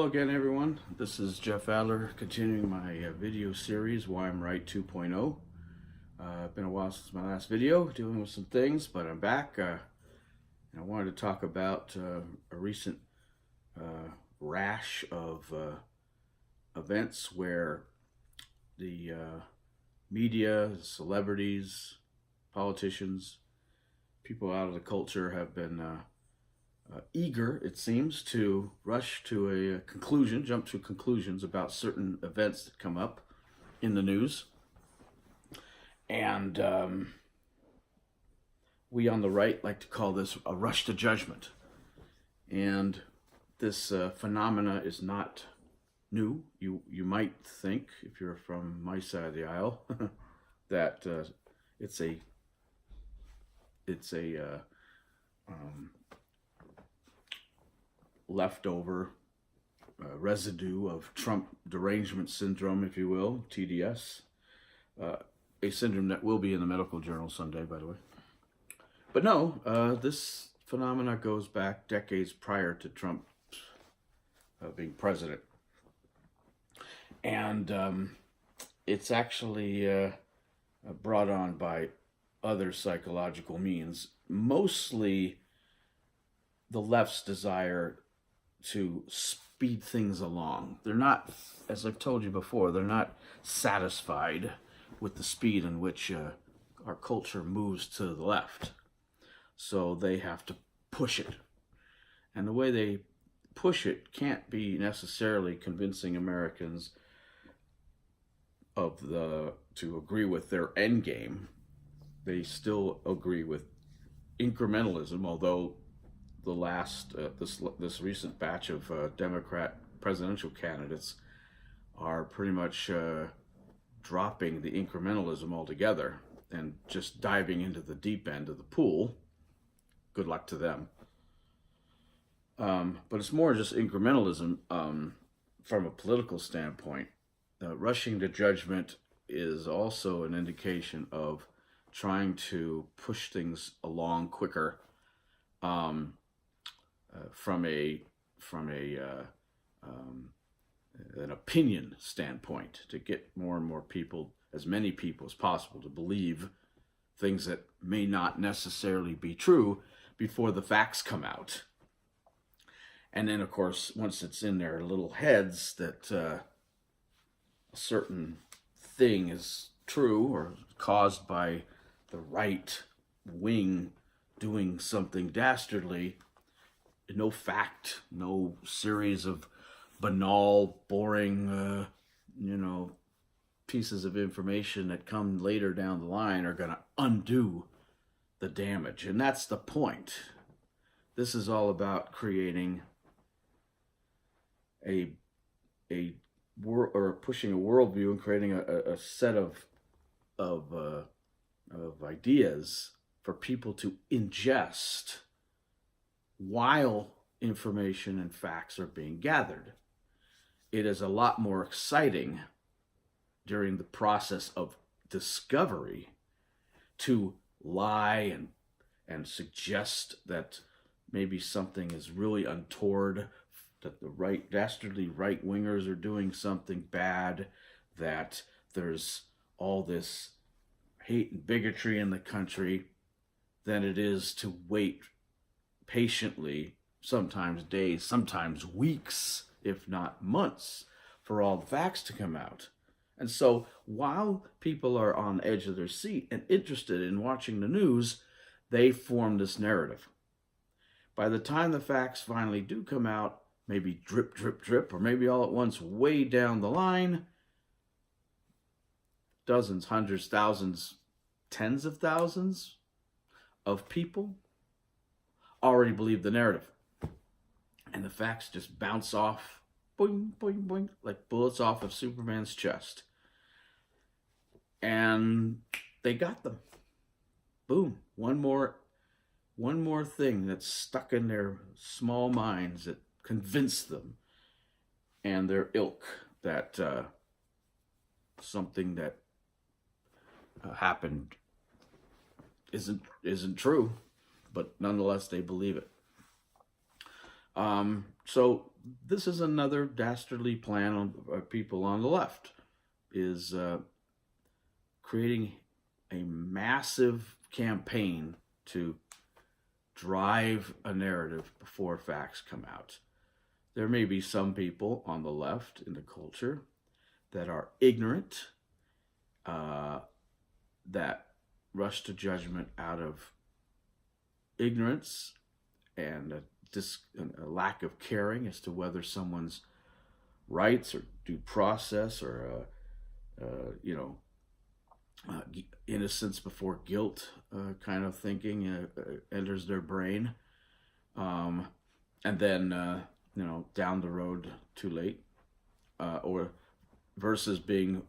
again, everyone. This is Jeff Adler continuing my video series, Why I'm Right 2.0. Been a while since my last video, dealing with some things, but I'm back. And I wanted to talk about a recent rash of events where the media, celebrities, politicians, people out of the culture have been eager, it seems, to rush to a conclusion, jump to conclusions about certain events that come up in the news. And we on the right like to call this a rush to judgment. And this phenomena is not new. You might think, if you're from my side of the aisle, that it's a leftover residue of Trump derangement syndrome, if you will, TDS, a syndrome that will be in the medical journal someday, by the way. But no, this phenomena goes back decades prior to Trump being president. And it's actually brought on by other psychological means, mostly the left's desire to speed things along. They're not, as I've told you before, they're not satisfied with the speed in which our culture moves to the left. So they have to push it. And the way they push it can't be necessarily convincing Americans to agree with their end game. They still agree with incrementalism, although the last this recent batch of Democrat presidential candidates are pretty much dropping the incrementalism altogether and just diving into the deep end of the pool. Good luck to them. But it's more just incrementalism from a political standpoint. Rushing to judgment is also an indication of trying to push things along quicker from an opinion standpoint, to get more and more people, as many people as possible, to believe things that may not necessarily be true before the facts come out. And then, of course, once it's in their little heads that a certain thing is true or caused by the right wing doing something dastardly, no fact, no series of banal, boring, pieces of information that come later down the line are going to undo the damage. And that's the point. This is all about creating pushing a worldview and creating a set of ideas for people to ingest while information and facts are being gathered. It is a lot more exciting during the process of discovery to lie and suggest that maybe something is really untoward, that the dastardly right-wingers are doing something bad, that there's all this hate and bigotry in the country, than it is to wait patiently, sometimes days, sometimes weeks, if not months, for all the facts to come out. And so while people are on the edge of their seat and interested in watching the news, they form this narrative. By the time the facts finally do come out, maybe drip, drip, drip, or maybe all at once way down the line, dozens, hundreds, thousands, tens of thousands of people already believe the narrative. And the facts just bounce off, boing, boing, boing, like bullets off of Superman's chest. And they got them. Boom. One more thing that's stuck in their small minds that convinced them and their ilk that something that happened isn't true, but nonetheless they believe it. So this is another dastardly plan on people on the left, is creating a massive campaign to drive a narrative before facts come out. There may be some people on the left in the culture that are ignorant, that rush to judgment out of ignorance and a lack of caring as to whether someone's rights or due process or innocence before guilt kind of thinking enters their brain, and then down the road too late, or versus being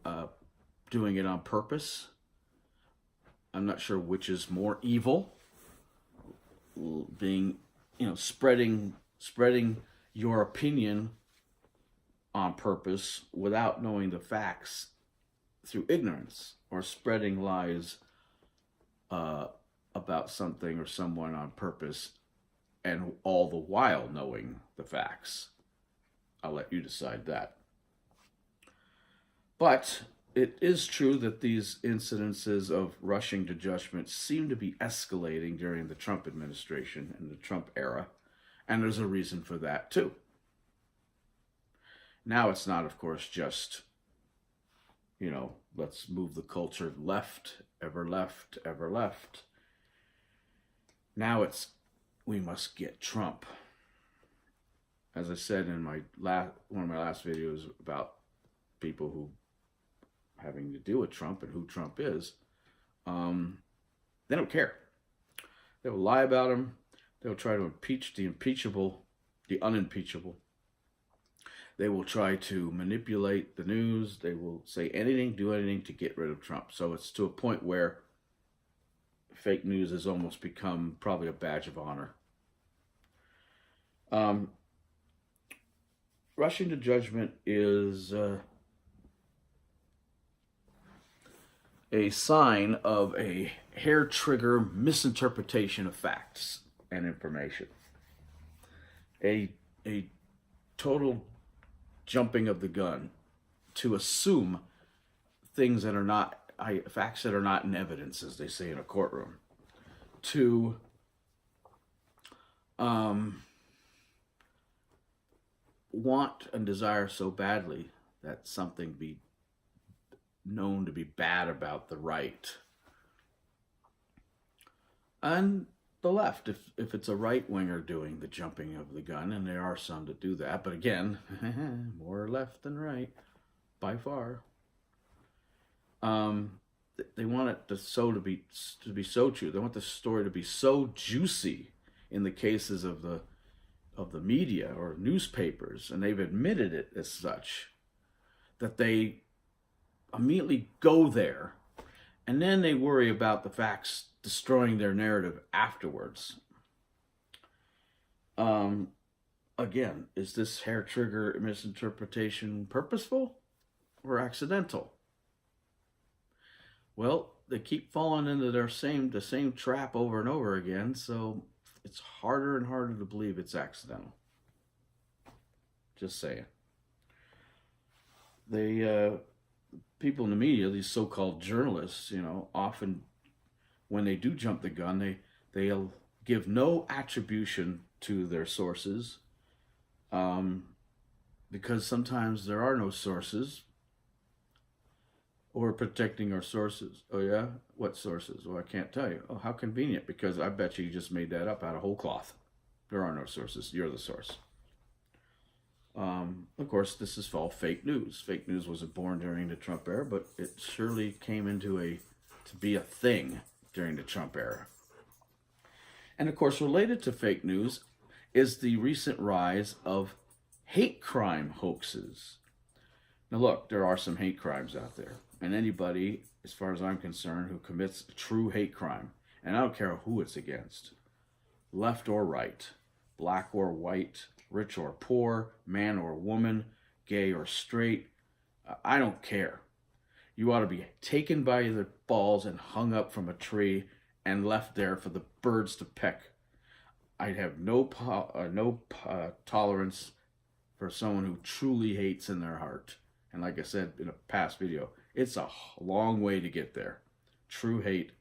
doing it on purpose. I'm not sure which is more evil, being spreading your opinion on purpose without knowing the facts through ignorance, or spreading lies about something or someone on purpose and all the while knowing the facts. I'll let you decide that. But it is true that these incidences of rushing to judgment seem to be escalating during the Trump administration and the Trump era, and there's a reason for that too. Now it's not, of course, just, let's move the culture left, ever left, ever left. Now it's, we must get Trump. As I said in one of my last videos about people who having to deal with Trump and who Trump is, they don't care. They'll lie about him. They'll try to impeach the impeachable, the unimpeachable. They will try to manipulate the news. They will say anything, do anything to get rid of Trump. So it's to a point where fake news has almost become probably a badge of honor. Rushing to judgment is a sign of a hair-trigger misinterpretation of facts and information. A total jumping of the gun to assume things that are not, facts that are not in evidence, as they say in a courtroom. To want and desire so badly that something be known to be bad about the right. And the left, if it's a right-winger doing the jumping of the gun, and there are some that do that, but again, more left than right, by far. They want it to be so true. They want the story to be so juicy in the cases of the media or newspapers, and they've admitted it as such, that they immediately go there, and then they worry about the facts destroying their narrative afterwards. Again, is this hair trigger misinterpretation purposeful or accidental? Well, they keep falling into the same trap over and over again, so it's harder and harder to believe it's accidental. Just saying. People in the media, these so-called journalists, often when they do jump the gun, they'll give no attribution to their sources, because sometimes there are no sources, or protecting our sources. Oh yeah? What sources? Well, I can't tell you. Oh, how convenient, because I bet you just made that up out of whole cloth. There are no sources. You're the source. Of course, this is all fake news. Fake news wasn't born during the Trump era, but it surely came to be a thing during the Trump era. And of course, related to fake news is the recent rise of hate crime hoaxes. Now look, there are some hate crimes out there. And anybody, as far as I'm concerned, who commits a true hate crime, and I don't care who it's against, left or right, black or white, rich or poor, man or woman, gay or straight, I don't care. You ought to be taken by the balls and hung up from a tree and left there for the birds to peck. I'd have no tolerance for someone who truly hates in their heart. And like I said in a past video, it's a long way to get there. True hate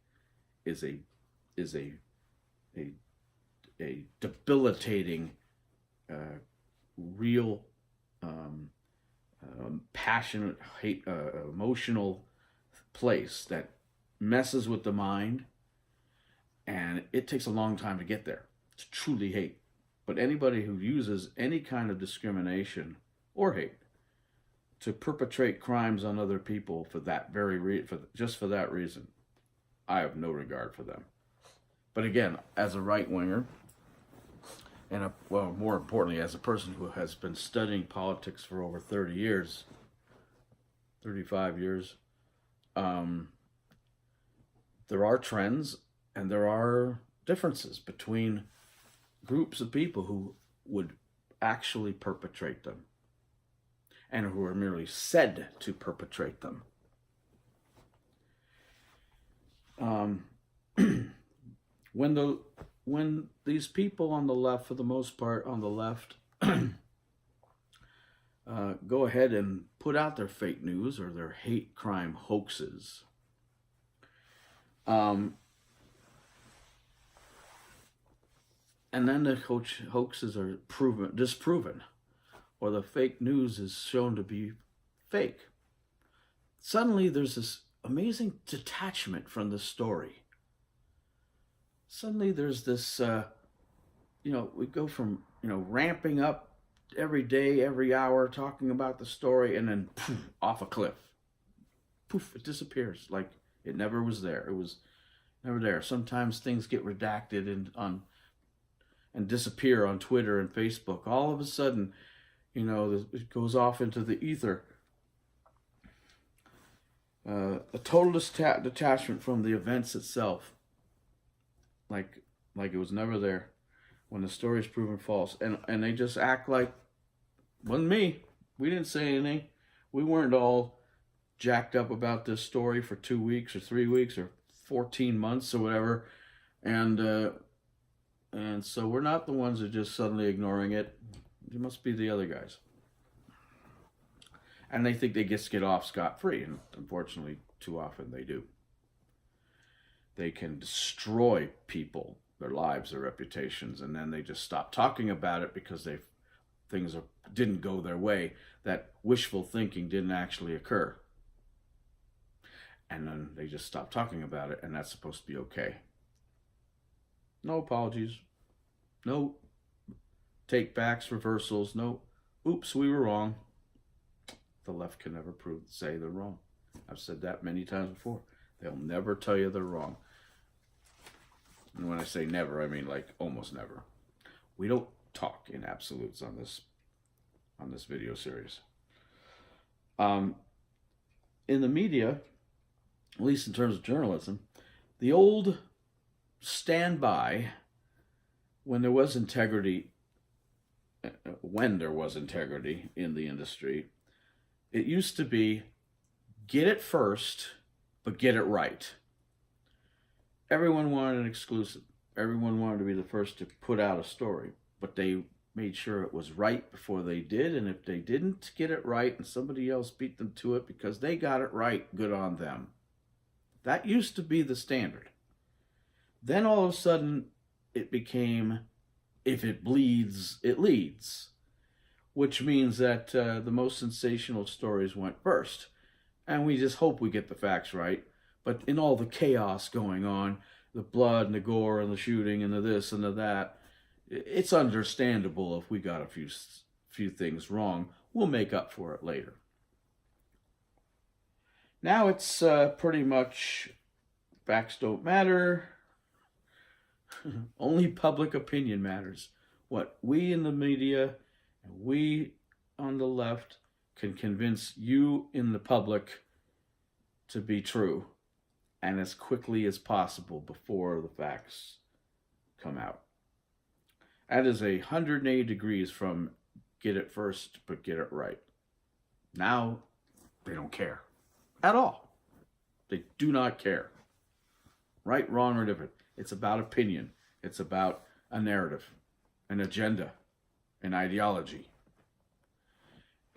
is a debilitating, real, passionate, hate, emotional place that messes with the mind, and it takes a long time to get there to truly hate. But anybody who uses any kind of discrimination or hate to perpetrate crimes on other people for that very just for that reason, I have no regard for them. But again, as a right-winger, and well, more importantly, as a person who has been studying politics for over 30 years, 35 years, there are trends and there are differences between groups of people who would actually perpetrate them and who are merely said to perpetrate them. When these people on the left, for the most part on the left, go ahead and put out their fake news or their hate crime hoaxes, and then the hoaxes are disproven, or the fake news is shown to be fake, suddenly there's this amazing detachment from the story. Suddenly there's this, we go from, ramping up every day, every hour, talking about the story, and then poof, off a cliff. Poof, it disappears like it never was there. It was never there. Sometimes things get redacted and disappear on Twitter and Facebook. All of a sudden, it goes off into the ether. A total detachment from the events itself. Like it was never there when the story is proven false. And they just act like, wasn't me. We didn't say anything. We weren't all jacked up about this story for 2 weeks or 3 weeks or 14 months or whatever. And so we're not the ones that are just suddenly ignoring it. It must be the other guys. And they think they just get off scot-free. And unfortunately, too often they do. They can destroy people, their lives, their reputations, and then they just stop talking about it because things didn't go their way. That wishful thinking didn't actually occur. And then they just stop talking about it, and that's supposed to be okay. No apologies. No take-backs, reversals. No, oops, we were wrong. The left can never say they're wrong. I've said that many times before. They'll never tell you they're wrong. And when I say never, I mean like almost never. We don't talk in absolutes on this video series. In the media, at least in terms of journalism, the old standby, when there was integrity in the industry, it used to be get it first, but get it right. Everyone wanted an exclusive. Everyone wanted to be the first to put out a story, but they made sure it was right before they did, and if they didn't get it right and somebody else beat them to it because they got it right, good on them. That used to be the standard. Then all of a sudden, it became, if it bleeds, it leads, which means that the most sensational stories went first. And we just hope we get the facts right. But in all the chaos going on, the blood and the gore and the shooting and the this and the that, it's understandable if we got a few things wrong. We'll make up for it later. Now it's pretty much facts don't matter. Only public opinion matters. What we in the media and we on the left can convince you in the public to be true, and as quickly as possible before the facts come out. That is 180 degrees from get it first, but get it right. Now, they don't care at all. They do not care. Right, wrong, or different. It's about opinion. It's about a narrative, an agenda, an ideology.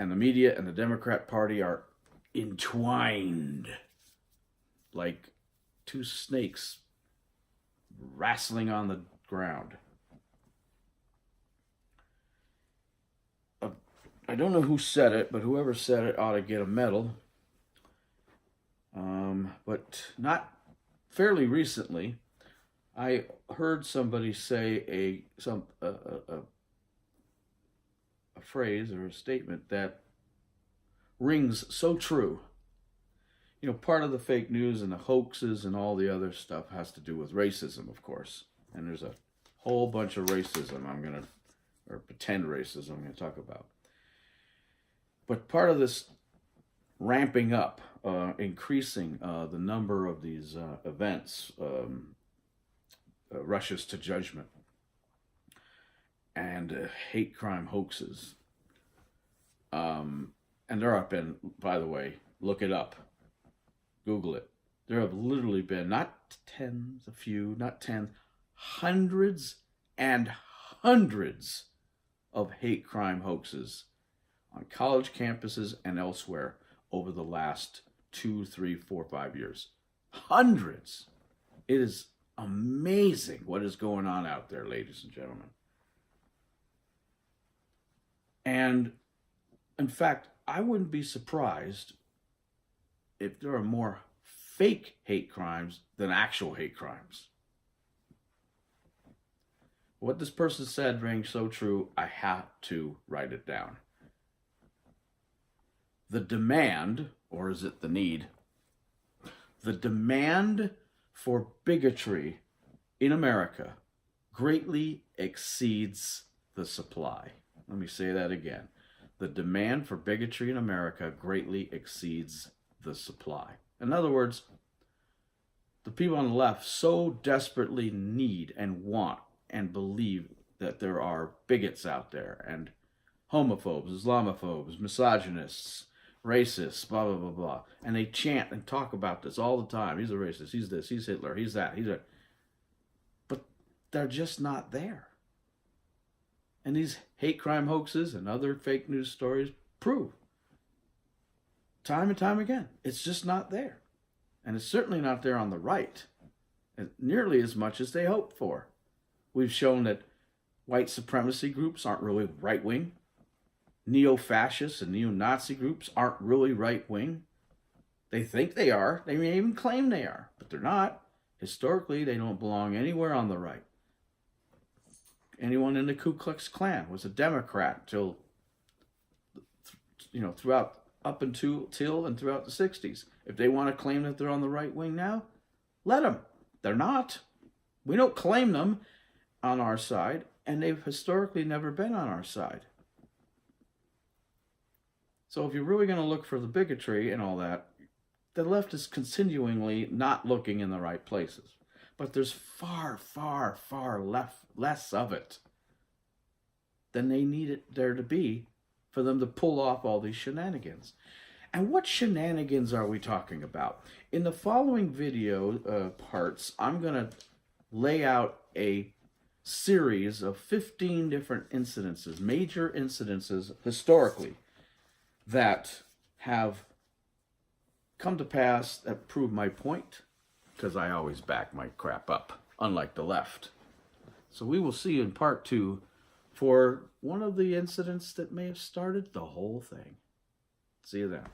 And the media and the Democrat Party are entwined like two snakes wrestling on the ground. I don't know who said it, but whoever said it ought to get a medal. But not fairly recently, I heard somebody say a phrase or a statement that rings so true. You know, part of the fake news and the hoaxes and all the other stuff has to do with racism, of course. And there's a whole bunch of racism or pretend racism I'm going to talk about. But part of this ramping up, increasing the number of these events, rushes to judgment, and hate crime hoaxes. And there have been, by the way, look it up, Google it. There have literally been not tens, a few, not tens, hundreds and hundreds of hate crime hoaxes on college campuses and elsewhere over the last 2, 3, 4, 5 years. Hundreds. It is amazing what is going on out there, ladies and gentlemen. And in fact, I wouldn't be surprised if there are more fake hate crimes than actual hate crimes. What this person said rings so true, I have to write it down. The demand, or is it the need? The demand for bigotry in America greatly exceeds the supply. Let me say that again. The demand for bigotry in America greatly exceeds the supply. In other words, the people on the left so desperately need and want and believe that there are bigots out there and homophobes, Islamophobes, misogynists, racists, blah, blah, blah, blah. And they chant and talk about this all the time. He's a racist, he's this, he's Hitler, he's that, he's that. But they're just not there. And these hate crime hoaxes and other fake news stories prove time and time again, it's just not there. And it's certainly not there on the right, nearly as much as they hoped for. We've shown that white supremacy groups aren't really right-wing. Neo-fascist and neo-Nazi groups aren't really right-wing. They think they are. They may even claim they are, but they're not. Historically, they don't belong anywhere on the right. Anyone in the Ku Klux Klan was a Democrat till, throughout up until and throughout the 60s. If they want to claim that they're on the right wing now, let them. They're not. We don't claim them on our side, and they've historically never been on our side. So if you're really going to look for the bigotry and all that, the left is continually not looking in the right places. But there's far, far, far less of it than they need it there to be for them to pull off all these shenanigans. And what shenanigans are we talking about? In the following video parts, I'm going to lay out a series of 15 different incidences, major incidences historically, that have come to pass that prove my point, because I always back my crap up, unlike the left. So we will see in part 2 for one of the incidents that may have started the whole thing. See you then.